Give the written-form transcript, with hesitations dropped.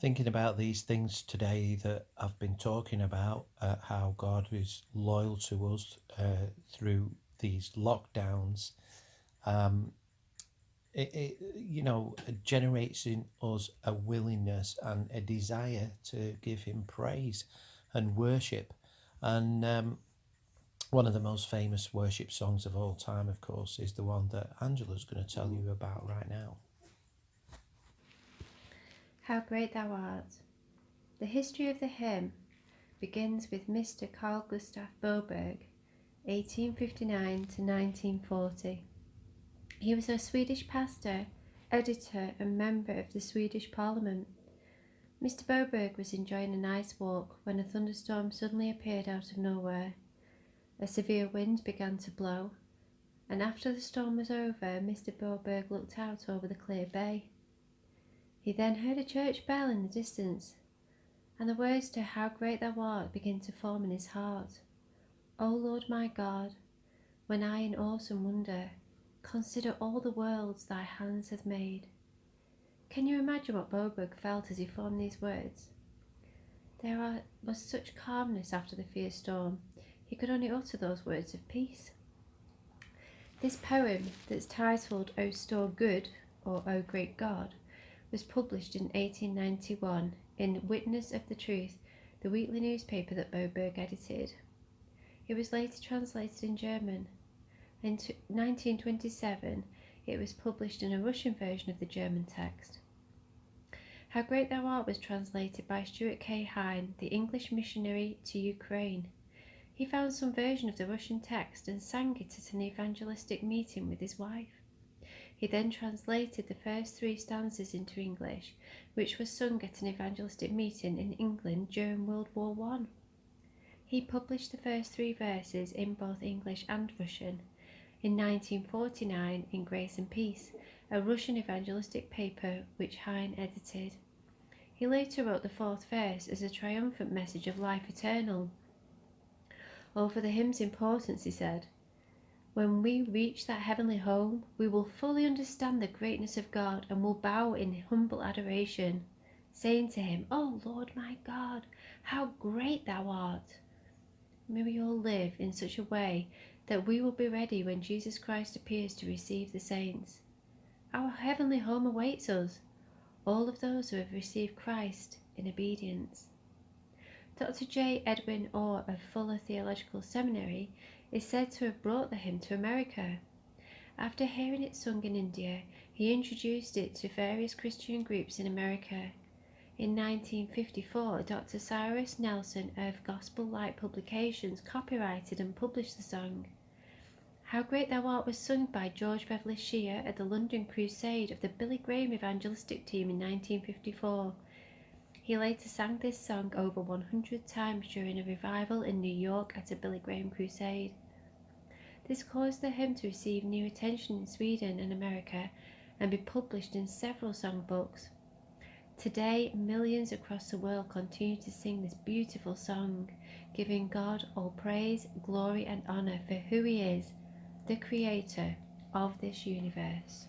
thinking about these things today that I've been talking about, how God is loyal to us through these lockdowns. Um, it generates in us a willingness and a desire to give Him praise and worship. And one of the most famous worship songs of all time, of course, is the one that Angela's going to tell you about right now. How Great Thou Art. The history of the hymn begins with Mr. Carl Gustav Boberg, 1859 to 1940. He was a Swedish pastor, editor and member of the Swedish Parliament. Mr. Boberg was enjoying a nice walk when a thunderstorm suddenly appeared out of nowhere. A severe wind began to blow, and after the storm was over, Mr. Boberg looked out over the clear bay. He then heard a church bell in the distance, and the words to How Great Thou Art began to form in his heart. O Lord my God, when I in awesome wonder consider all the worlds thy hands have made. Can you imagine what Boberg felt as he formed these words? Was such calmness after the fierce storm, he could only utter those words of peace. This poem, that's titled O Store Good, or O Great God, was published in 1891 in Witness of the Truth, the weekly newspaper that Boberg edited. It was later translated in German. In 1927, it was published in a Russian version of the German text. How Great Thou Art was translated by Stuart K. Hine, the English missionary to Ukraine. He found some version of the Russian text and sang it at an evangelistic meeting with his wife. He then translated the first 3 stanzas into English, which was sung at an evangelistic meeting in England during World War I. He published the first 3 verses in both English and Russian. In 1949, in Grace and Peace, a Russian evangelistic paper which Hine edited. He later wrote the 4th verse as a triumphant message of life eternal. Over the hymn's importance, he said, when we reach that heavenly home, we will fully understand the greatness of God and will bow in humble adoration, saying to Him, O Lord my God, how great Thou art. May we all live in such a way that we will be ready when Jesus Christ appears to receive the saints. Our heavenly home awaits us, all of those who have received Christ in obedience. Dr. J. Edwin Orr of Fuller Theological Seminary is said to have brought the hymn to America. After hearing it sung in India, he introduced it to various Christian groups in America. In 1954, Dr. Cyrus Nelson of Gospel Light Publications copyrighted and published the song. How Great Thou Art was sung by George Beverly Shea at the London Crusade of the Billy Graham Evangelistic Team in 1954. He later sang this song over 100 times during a revival in New York at a Billy Graham crusade. This caused the hymn to receive new attention in Sweden and America and be published in several songbooks. Today, millions across the world continue to sing this beautiful song, giving God all praise, glory and honor for who He is, the Creator of this universe.